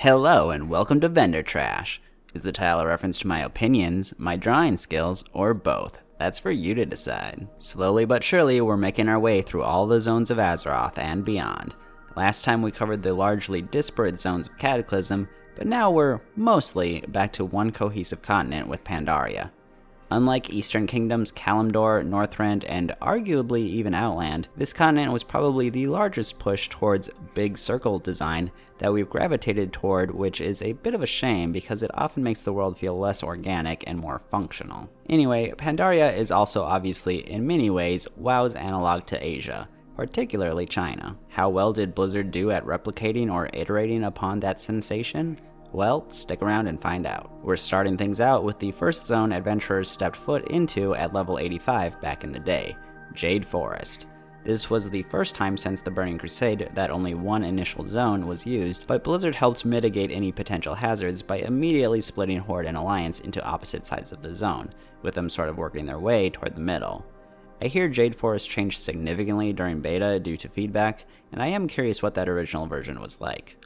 Hello and welcome to Vendor Trash. Is the title a reference to my opinions, my drawing skills, or both? That's for you to decide. Slowly but surely, we're making our way through all the zones of Azeroth and beyond. Last time we covered the largely disparate zones of Cataclysm, but now we're mostly back to one cohesive continent with Pandaria. Unlike Eastern Kingdoms, Kalimdor, Northrend, and arguably even Outland, this continent was probably the largest push towards big circle design that we've gravitated toward, which is a bit of a shame because it often makes the world feel less organic and more functional. Anyway, Pandaria is also obviously, in many ways, WoW's analog to Asia, particularly China. How well did Blizzard do at replicating or iterating upon that sensation? Well, stick around and find out. We're starting things out with the first zone adventurers stepped foot into at level 85 back in the day, Jade Forest. This was the first time since the Burning Crusade that only one initial zone was used, but Blizzard helped mitigate any potential hazards by immediately splitting Horde and Alliance into opposite sides of the zone, with them sort of working their way toward the middle. I hear Jade Forest changed significantly during beta due to feedback, and I am curious what that original version was like.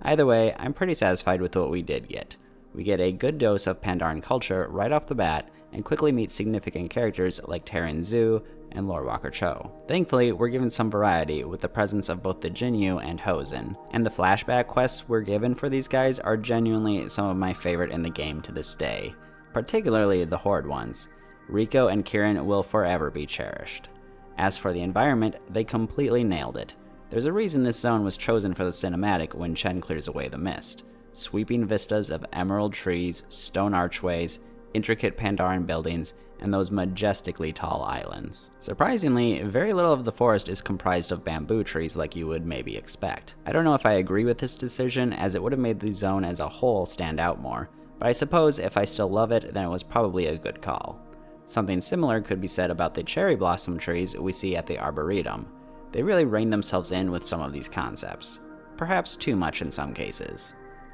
Either way, I'm pretty satisfied with what we did get. We get a good dose of Pandaren culture right off the bat, and quickly meet significant characters like Terran Zhu and Lorewalker Cho. Thankfully, we're given some variety with the presence of both the Jinyu and Hosen, and the flashback quests we're given for these guys are genuinely some of my favorite in the game to this day, particularly the Horde ones. Rico and Kirin will forever be cherished. As for the environment, they completely nailed it. There's a reason this zone was chosen for the cinematic when Chen clears away the mist. Sweeping vistas of emerald trees, stone archways, intricate Pandaren buildings, and those majestically tall islands. Surprisingly, very little of the forest is comprised of bamboo trees like you would maybe expect. I don't know if I agree with this decision, as it would have made the zone as a whole stand out more, but I suppose if I still love it, then it was probably a good call. Something similar could be said about the cherry blossom trees we see at the Arboretum. They really rein themselves in with some of these concepts. Perhaps too much in some cases.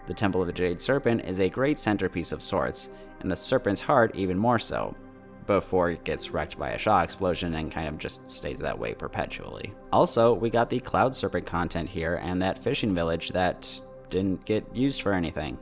The Temple of the Jade Serpent is a great centerpiece of sorts, and the Serpent's Heart even more so, before it gets wrecked by a Shaw explosion and kind of just stays that way perpetually. Also, we got the Cloud Serpent content here and that fishing village that didn't get used for anything.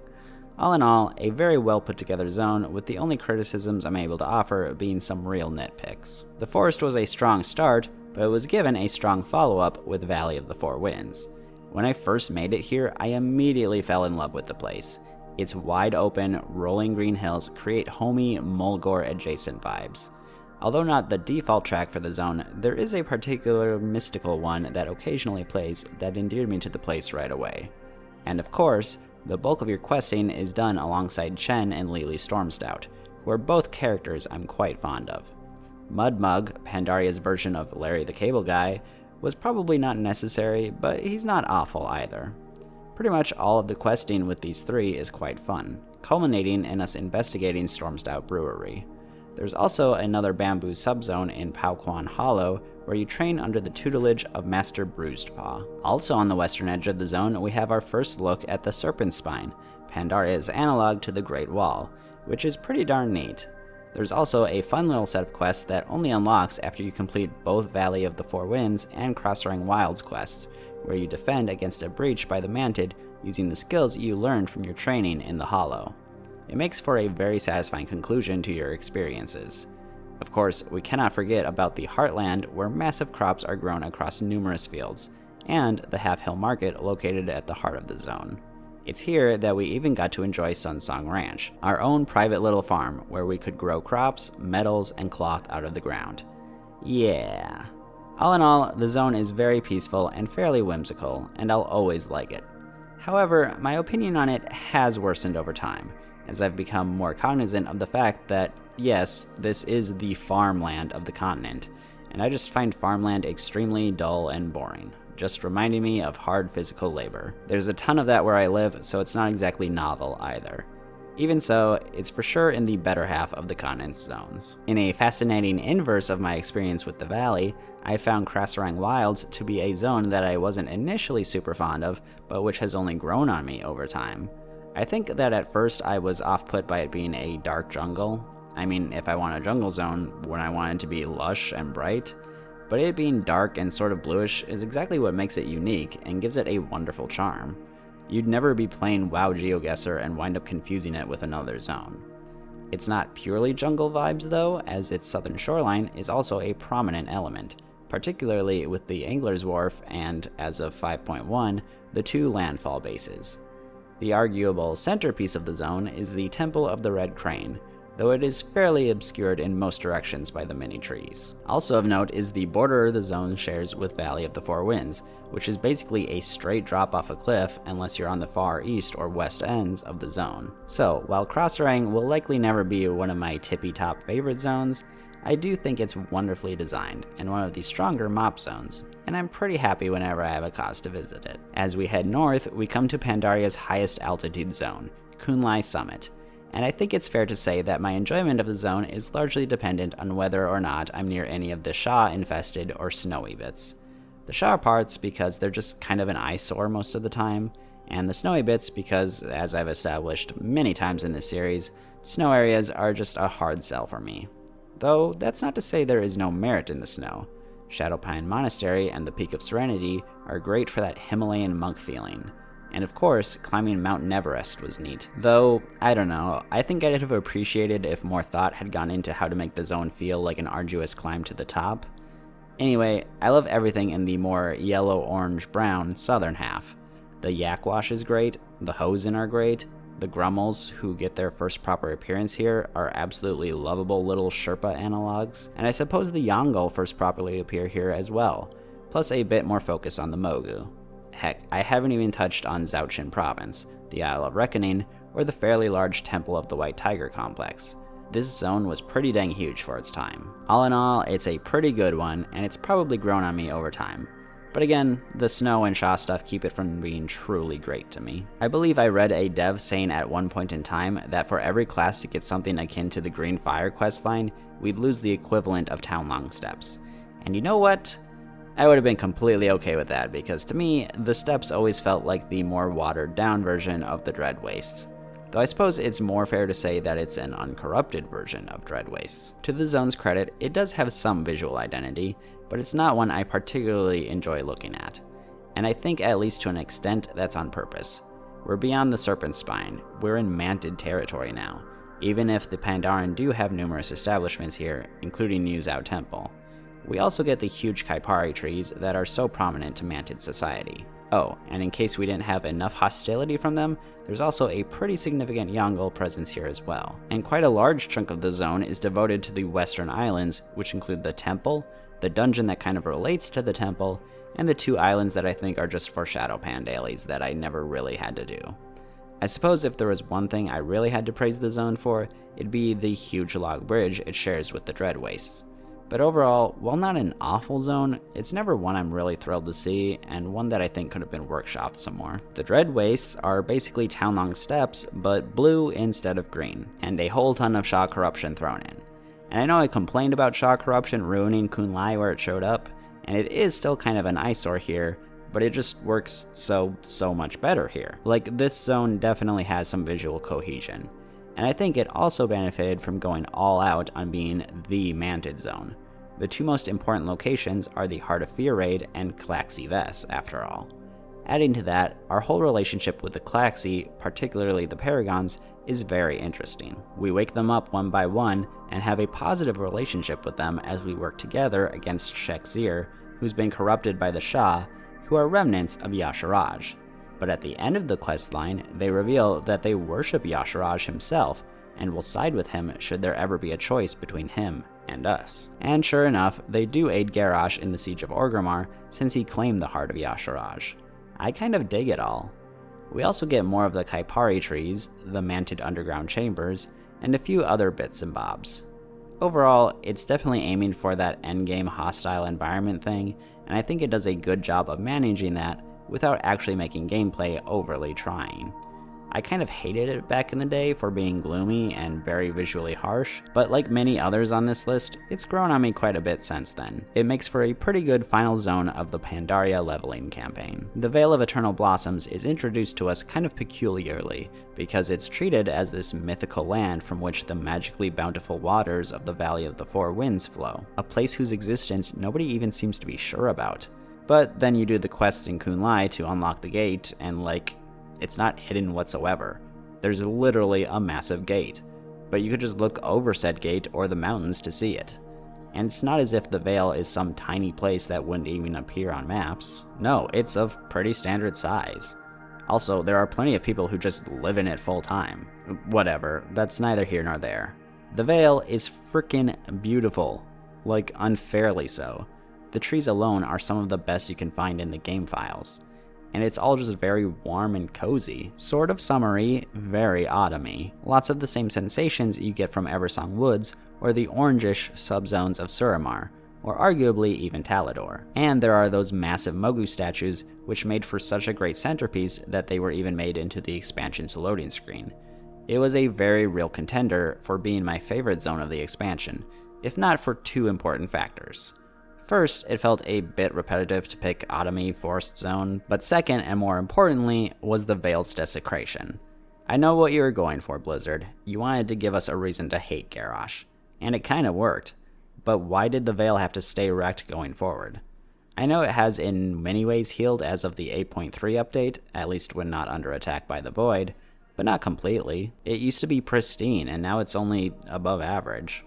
All in all, a very well put together zone, with the only criticisms I'm able to offer being some real nitpicks. The forest was a strong start, but it was given a strong follow-up with Valley of the Four Winds. When I first made it here, I immediately fell in love with the place. Its wide open, rolling green hills create homey, Mulgore adjacent vibes. Although not the default track for the zone, there is a particular mystical one that occasionally plays that endeared me to the place right away. And of course, the bulk of your questing is done alongside Chen and Lily Stormstout, who are both characters I'm quite fond of. Mudmug, Pandaria's version of Larry the Cable Guy, was probably not necessary, but he's not awful either. Pretty much all of the questing with these three is quite fun, culminating in us investigating Stormstout Brewery. There's also another bamboo subzone in Pauquan Hollow, where you train under the tutelage of Master Bruised-Paw. Also on the western edge of the zone, we have our first look at the Serpent Spine, Pandaria's analog to the Great Wall, which is pretty darn neat. There's also a fun little set of quests that only unlocks after you complete both Valley of the Four Winds and Crossring Wilds quests, where you defend against a breach by the Mantid using the skills you learned from your training in the Hollow. It makes for a very satisfying conclusion to your experiences. Of course, we cannot forget about the Heartland, where massive crops are grown across numerous fields, and the Half Hill Market located at the heart of the zone. It's here that we even got to enjoy Sunsong Ranch, our own private little farm where we could grow crops, metals, and cloth out of the ground. Yeah. All in all, the zone is very peaceful and fairly whimsical, and I'll always like it. However, my opinion on it has worsened over time, as I've become more cognizant of the fact that, yes, this is the farmland of the continent, and I just find farmland extremely dull and boring, just reminding me of hard physical labor. There's a ton of that where I live, so it's not exactly novel either. Even so, it's for sure in the better half of the continent's zones. In a fascinating inverse of my experience with the Valley, I found Crossring Wilds to be a zone that I wasn't initially super fond of, but which has only grown on me over time. I think that at first I was off-put by it being a dark jungle. I mean, if I want a jungle zone, when I want it to be lush and bright, but it being dark and sort of bluish is exactly what makes it unique and gives it a wonderful charm. you'd never be playing WoW GeoGuessr and wind up confusing it with another zone. It's not purely jungle vibes though, as its southern shoreline is also a prominent element, particularly with the Angler's Wharf and, as of 5.1, the 2 landfall bases. The arguable centerpiece of the zone is the Temple of the Red Crane, though it is fairly obscured in most directions by the many trees. Also of note is the border the zone shares with Valley of the Four Winds, which is basically a straight drop off a cliff unless you're on the far east or west ends of the zone. So, while Crossrang will likely never be one of my tippy-top favorite zones, I do think it's wonderfully designed and one of the stronger mop zones, and I'm pretty happy whenever I have a cause to visit it. As we head north, we come to Pandaria's highest altitude zone, Kunlai Summit, and I think it's fair to say that my enjoyment of the zone is largely dependent on whether or not I'm near any of the Sha-infested or snowy bits. The Sha parts because they're just kind of an eyesore most of the time, and the snowy bits because, as I've established many times in this series, snow areas are just a hard sell for me. Though, that's not to say there is no merit in the snow. Shadowpine Monastery and the Peak of Serenity are great for that Himalayan monk feeling. And of course, climbing Mount Everest was neat. Though, I don't know, I think I'd have appreciated if more thought had gone into how to make the zone feel like an arduous climb to the top. Anyway, I love everything in the more yellow-orange-brown southern half. The Yakwash is great, the Hosen are great, the Grummels, who get their first proper appearance here, are absolutely lovable little Sherpa analogs, and I suppose the Yongle first properly appear here as well, plus a bit more focus on the Mogu. Heck, I haven't even touched on Zhaoqin Province, the Isle of Reckoning, or the fairly large Temple of the White Tiger complex. This zone was pretty dang huge for its time. All in all, it's a pretty good one, and it's probably grown on me over time. But again, the snow and Sha stuff keep it from being truly great to me. I believe I read a dev saying at one point in time that for every class to get something akin to the Green Fire questline, we'd lose the equivalent of Townlong Steppes. And you know what? I would have been completely okay with that, because to me, the steppes always felt like the more watered down version of the Dread Wastes. Though I suppose it's more fair to say that it's an uncorrupted version of Dread Wastes. To the zone's credit, it does have some visual identity, but it's not one I particularly enjoy looking at. And I think at least to an extent that's on purpose. We're beyond the Serpent Spine, we're in Mantid territory now, even if the Pandaren do have numerous establishments here, including Yu Zhao Temple. We also get the huge Kaipari trees that are so prominent to Mantid society. Oh, and in case we didn't have enough hostility from them, there's also a pretty significant Yongle presence here as well. And quite a large chunk of the zone is devoted to the Western Islands, which include the Temple, the dungeon that kind of relates to the Temple, and the 2 islands that I think are just for Shadowpan dailies that I never really had to do. I suppose if there was one thing I really had to praise the zone for, it'd be the huge log bridge it shares with the Dread Wastes. But overall, while not an awful zone, it's never one I'm really thrilled to see, and one that I think could have been workshopped some more. The Dread Wastes are basically Townlong Steppes, but blue instead of green, and a whole ton of Sha corruption thrown in. And I know I complained about Sha corruption ruining Kunlai where it showed up, and it is still kind of an eyesore here, but it just works so much better here. Like, this zone definitely has some visual cohesion. And I think it also benefited from going all out on being the Mantid zone. The 2 most important locations are the Heart of Fear raid and Klaxi Ves, after all. Adding to that, our whole relationship with the Klaxi, particularly the Paragons, is very interesting. We wake them up one by one and have a positive relationship with them as we work together against Shek'Zir, who's been corrupted by the Sha, who are remnants of Yasharaj. But at the end of the questline, they reveal that they worship Yasharaj himself, and will side with him should there ever be a choice between him and us. And sure enough, they do aid Garrosh in the Siege of Orgrimmar, since he claimed the heart of Yasharaj. I kind of dig it all. We also get more of the Kaipari trees, the Mantid underground chambers, and a few other bits and bobs. Overall, it's definitely aiming for that endgame hostile environment thing, and I think it does a good job of managing that without actually making gameplay overly trying. I kind of hated it back in the day for being gloomy and very visually harsh, but like many others on this list, it's grown on me quite a bit since then. It makes for a pretty good final zone of the Pandaria leveling campaign. The Vale of Eternal Blossoms is introduced to us kind of peculiarly, because it's treated as this mythical land from which the magically bountiful waters of the Valley of the Four Winds flow, a place whose existence nobody even seems to be sure about. But then you do the quest in Kunlai to unlock the gate, and It's not hidden whatsoever. There's literally a massive gate, but you could just look over said gate or the mountains to see it. And it's not as if the Vale is some tiny place that wouldn't even appear on maps. No, it's of pretty standard size. Also, there are plenty of people who just live in it full time. Whatever, that's neither here nor there. The Vale is frickin' beautiful. Like, unfairly so. The trees alone are some of the best you can find in the game files. And it's all just very warm and cozy. Sort of summery, very autumny. Lots of the same sensations you get from Eversong Woods or the orangish subzones of Suramar, or arguably even Talador. And there are those massive Mogu statues which made for such a great centerpiece that they were even made into the expansion's loading screen. It was a very real contender for being my favorite zone of the expansion, if not for two important factors. First, it felt a bit repetitive to pick Autumny Forest Zone, but second, and more importantly, was the Vale's desecration. I know what you were going for, Blizzard. You wanted to give us a reason to hate Garrosh, and it kinda worked. But why did the Vale have to stay wrecked going forward? I know it has in many ways healed as of the 8.3 update, at least when not under attack by the Void, but not completely. It used to be pristine, and now it's only above average.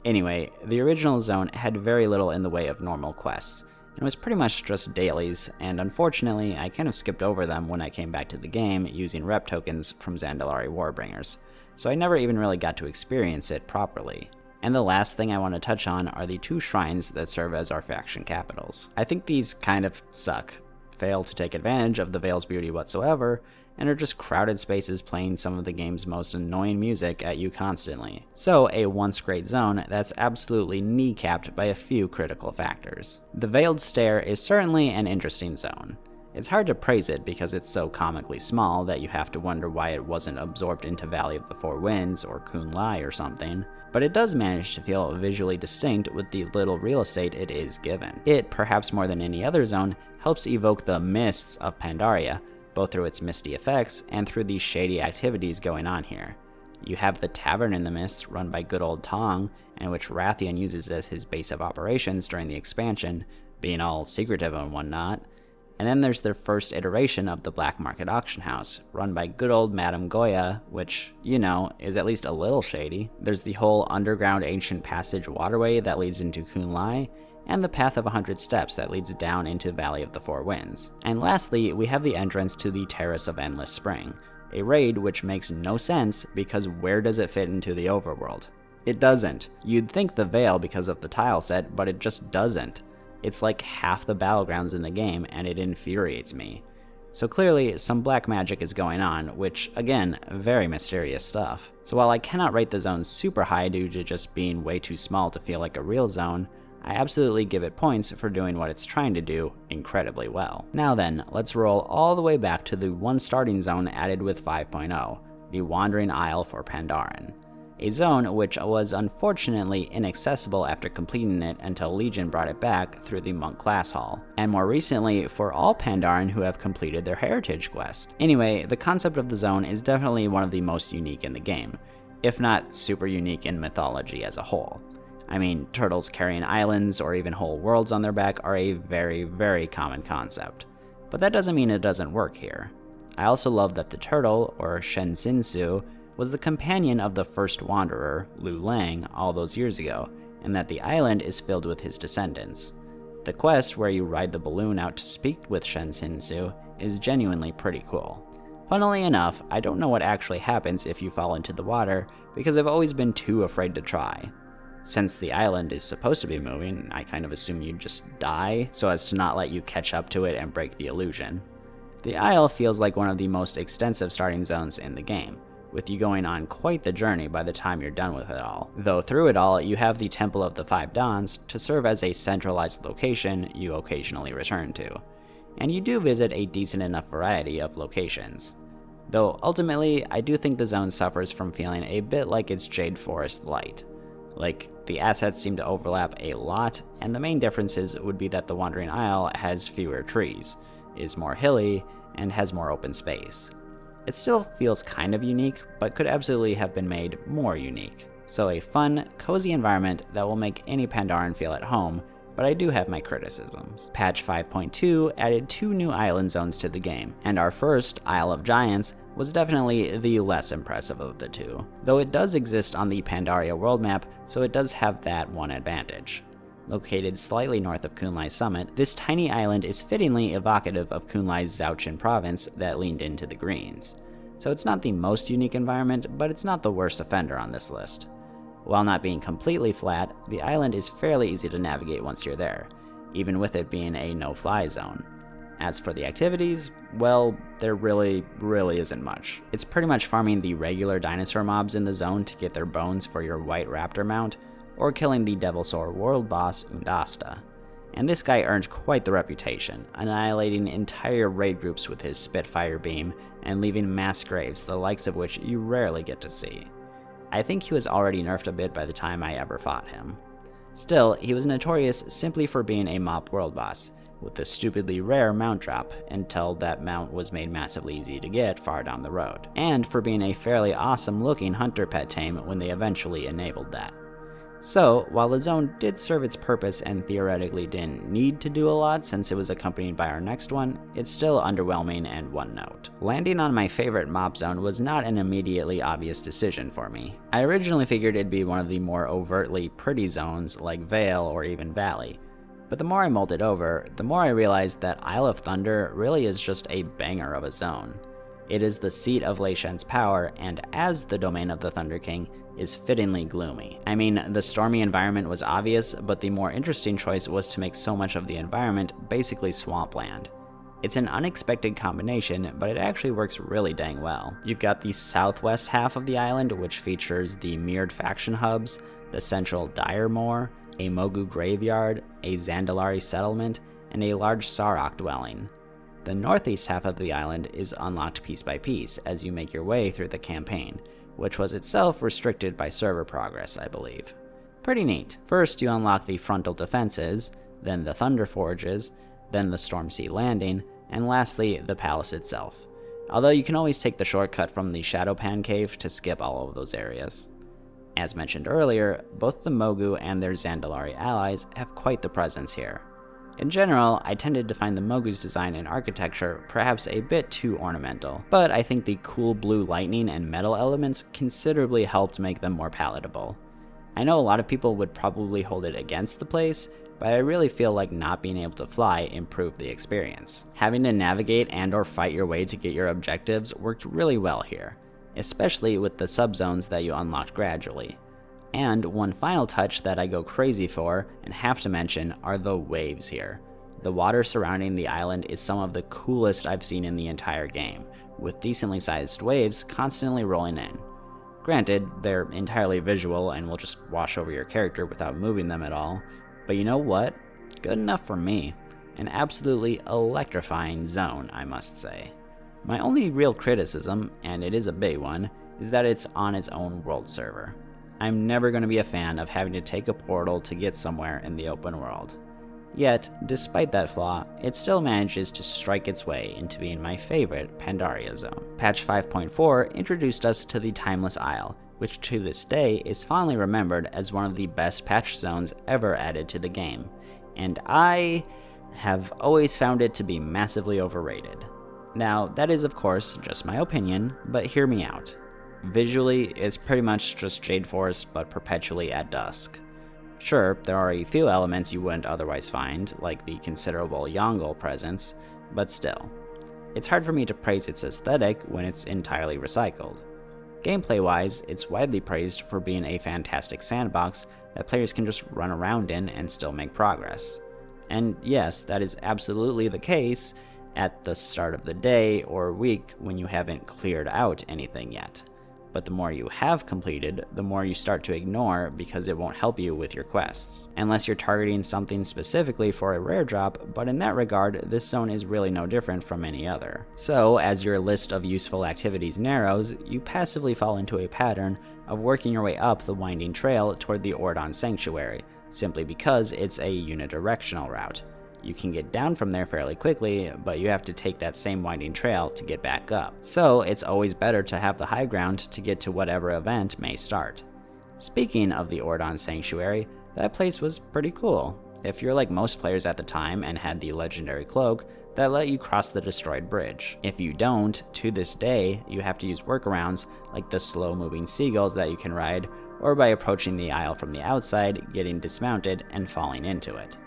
Anyway, the original zone had very little in the way of normal quests, and was pretty much just dailies, and unfortunately, I kind of skipped over them when I came back to the game using rep tokens from Zandalari Warbringers, so I never even really got to experience it properly. And the last thing I want to touch on are the two shrines that serve as our faction capitals. I think these kind of suck, fail to take advantage of the Vale's beauty whatsoever, and are just crowded spaces playing some of the game's most annoying music at you constantly. So a once great zone that's absolutely kneecapped by a few critical factors. The Veiled Stair is certainly an interesting zone. It's hard to praise it because it's so comically small that you have to wonder why it wasn't absorbed into Valley of the Four Winds or Kun Lai or something, but it does manage to feel visually distinct with the little real estate it is given. It, perhaps more than any other zone, helps evoke the Mists of Pandaria, both through its misty effects and through the shady activities going on here. You have the Tavern in the Mists, run by good old Tong, and which Rathian uses as his base of operations during the expansion, being all secretive and whatnot. And then there's their first iteration of the Black Market Auction House, run by good old Madame Goya, which, you know, is at least a little shady. There's the whole underground ancient passage waterway that leads into Kun Lai, and the Path of 100 Steps that leads down into Valley of the Four Winds. And lastly, we have the entrance to the Terrace of Endless Spring, a raid which makes no sense because where does it fit into the overworld? It doesn't. You'd think the Vale because of the tile set, but it just doesn't. It's like half the battlegrounds in the game, and it infuriates me. So clearly, some black magic is going on, which, again, very mysterious stuff. So while I cannot rate the zone super high due to just being way too small to feel like a real zone, I absolutely give it points for doing what it's trying to do incredibly well. Now then, let's roll all the way back to the one starting zone added with 5.0, the Wandering Isle for Pandaren. A zone which was unfortunately inaccessible after completing it until Legion brought it back through the Monk Class Hall, and more recently for all Pandaren who have completed their Heritage quest. Anyway, the concept of the zone is definitely one of the most unique in the game, if not super unique in mythology as a whole. I mean, turtles carrying islands or even whole worlds on their back are a very, very common concept. But that doesn't mean it doesn't work here. I also love that the turtle, or Shen Xinsu, was the companion of the first wanderer, Lu Lang, all those years ago, and that the island is filled with his descendants. The quest where you ride the balloon out to speak with Shen Xinsu is genuinely pretty cool. Funnily enough, I don't know what actually happens if you fall into the water because I've always been too afraid to try. Since the island is supposed to be moving, I kind of assume you'd just die so as to not let you catch up to it and break the illusion. The Isle feels like one of the most extensive starting zones in the game, with you going on quite the journey by the time you're done with it all. Though through it all, you have the Temple of the Five Dawns to serve as a centralized location you occasionally return to, and you do visit a decent enough variety of locations. Though ultimately, I do think the zone suffers from feeling a bit like its Jade Forest Light. Like, the assets seem to overlap a lot, and the main differences would be that the Wandering Isle has fewer trees, is more hilly, and has more open space. It still feels kind of unique, but could absolutely have been made more unique. So a fun, cozy environment that will make any Pandaren feel at home, but I do have my criticisms. Patch 5.2 added 2 new island zones to the game, and our first, Isle of Giants, was definitely the less impressive of the two, though it does exist on the Pandaria world map, so it does have that one advantage. Located slightly north of Kunlai's summit, this tiny island is fittingly evocative of Kunlai's Zhaoqin province that leaned into the greens. So it's not the most unique environment, but it's not the worst offender on this list. While not being completely flat, the island is fairly easy to navigate once you're there, even with it being a no-fly zone. As for the activities, well, there really isn't much. It's pretty much farming the regular dinosaur mobs in the zone to get their bones for your white raptor mount, or killing the Devilsaur world boss Undasta. And this guy earned quite the reputation, annihilating entire raid groups with his Spitfire beam and leaving mass graves, the likes of which you rarely get to see. I think he was already nerfed a bit by the time I ever fought him. Still, he was notorious simply for being a mop world boss, with the stupidly rare mount drop until that mount was made massively easy to get far down the road, and for being a fairly awesome looking hunter pet tame when they eventually enabled that. So, while the zone did serve its purpose and theoretically didn't need to do a lot since it was accompanied by our next one, it's still underwhelming and one note. Landing on my favorite mob zone was not an immediately obvious decision for me. I originally figured it'd be one of the more overtly pretty zones like Vale or even Valley, but the more I mulled it over, the more I realized that Isle of Thunder really is just a banger of a zone. It is the seat of Lei Shen's power, and as the domain of the Thunder King, is fittingly gloomy. I mean, the stormy environment was obvious, but the more interesting choice was to make so much of the environment basically swampland. It's an unexpected combination, but it actually works really dang well. You've got the southwest half of the island, which features the mirrored faction hubs, the central Dire Moor, a Mogu graveyard, a Zandalari settlement, and a large Sarok dwelling. The northeast half of the island is unlocked piece by piece as you make your way through the campaign, which was itself restricted by server progress, I believe. Pretty neat. First, you unlock the frontal defenses, then the Thunder Forges, then the Stormsea Landing, and lastly, the palace itself. Although you can always take the shortcut from the Shadowpan Cave to skip all of those areas. As mentioned earlier, both the Mogu and their Zandalari allies have quite the presence here. In general, I tended to find the Mogu's design and architecture perhaps a bit too ornamental, but I think the cool blue lightning and metal elements considerably helped make them more palatable. I know a lot of people would probably hold it against the place, but I really feel like not being able to fly improved the experience. Having to navigate and or fight your way to get your objectives worked really well here, especially with the subzones that you unlocked gradually. And one final touch that I go crazy for, and have to mention, are the waves here. The water surrounding the island is some of the coolest I've seen in the entire game, with decently sized waves constantly rolling in. Granted, they're entirely visual and will just wash over your character without moving them at all, but you know what? Good enough for me. An absolutely electrifying zone, I must say. My only real criticism, and it is a big one, is that it's on its own world server. I'm never going to be a fan of having to take a portal to get somewhere in the open world. Yet, despite that flaw, it still manages to strike its way into being my favorite Pandaria zone. Patch 5.4 introduced us to the Timeless Isle, which to this day is fondly remembered as one of the best patch zones ever added to the game, and I have always found it to be massively overrated. Now, that is of course just my opinion, but hear me out. Visually, it's pretty much just Jade Forest but perpetually at dusk. Sure, there are a few elements you wouldn't otherwise find, like the considerable Yongle presence, but still. It's hard for me to praise its aesthetic when it's entirely recycled. Gameplay-wise, it's widely praised for being a fantastic sandbox that players can just run around in and still make progress. And yes, that is absolutely the case at the start of the day or week when you haven't cleared out anything yet. But the more you have completed, the more you start to ignore because it won't help you with your quests. Unless you're targeting something specifically for a rare drop, but in that regard, this zone is really no different from any other. So, as your list of useful activities narrows, you passively fall into a pattern of working your way up the winding trail toward the Ordon Sanctuary, simply because it's a unidirectional route. You can get down from there fairly quickly, but you have to take that same winding trail to get back up. So it's always better to have the high ground to get to whatever event may start. Speaking of the Ordon Sanctuary, that place was pretty cool. if you're like most players at the time and had the legendary cloak, that let you cross the destroyed bridge. If you don't, to this day, you have to use workarounds like the slow-moving seagulls that you can ride, or by approaching the isle from the outside, getting dismounted, and falling into it.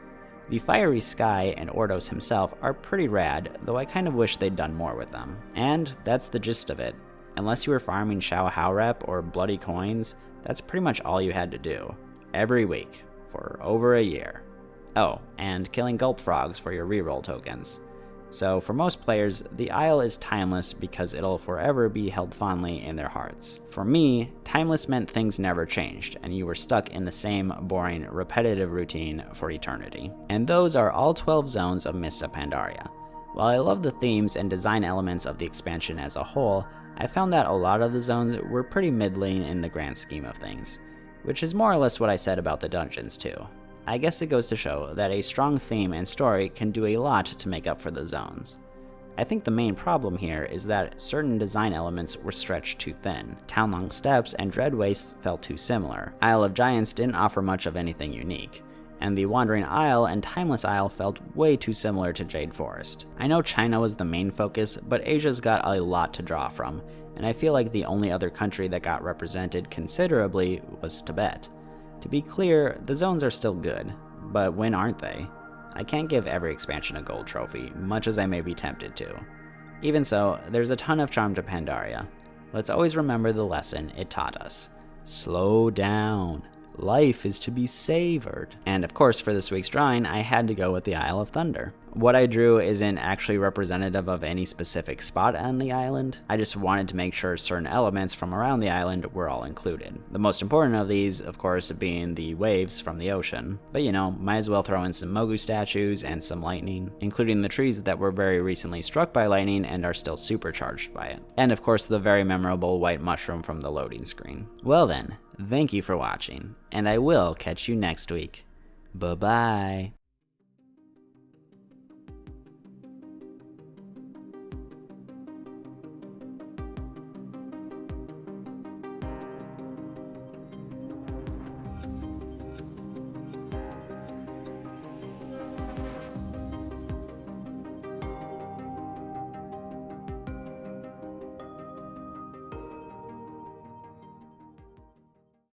The Fiery Sky and Ordos himself are pretty rad, though I kind of wish they'd done more with them. And that's the gist of it. Unless you were farming Shao Hao Rep or Bloody Coins, that's pretty much all you had to do. Every week, for over a year. Oh, and killing Gulp Frogs for your reroll tokens. So for most players, the Isle is timeless because it'll forever be held fondly in their hearts. For me, timeless meant things never changed, and you were stuck in the same boring, repetitive routine for eternity. And those are all 12 zones of Mists of Pandaria. While I love the themes and design elements of the expansion as a whole, I found that a lot of the zones were pretty middling in the grand scheme of things, which is more or less what I said about the dungeons too. I guess it goes to show that a strong theme and story can do a lot to make up for the zones. I think the main problem here is that certain design elements were stretched too thin. Townlong Steps and Dread Wastes felt too similar. Isle of Giants didn't offer much of anything unique, and the Wandering Isle and Timeless Isle felt way too similar to Jade Forest. I know China was the main focus, but Asia's got a lot to draw from, and I feel like the only other country that got represented considerably was Tibet. To be clear, the zones are still good, but when aren't they? I can't give every expansion a gold trophy, much as I may be tempted to. Even so, there's a ton of charm to Pandaria. Let's always remember the lesson it taught us. Slow down. Life is to be savored. And of course, for this week's drawing, I had to go with the Isle of Thunder. What I drew isn't actually representative of any specific spot on the island. I just wanted to make sure certain elements from around the island were all included. The most important of these, of course, being the waves from the ocean. But you know, might as well throw in some Mogu statues and some lightning, including the trees that were very recently struck by lightning and are still supercharged by it. And of course, the very memorable white mushroom from the loading screen. Well then, thank you for watching, and I will catch you next week. Bye-bye.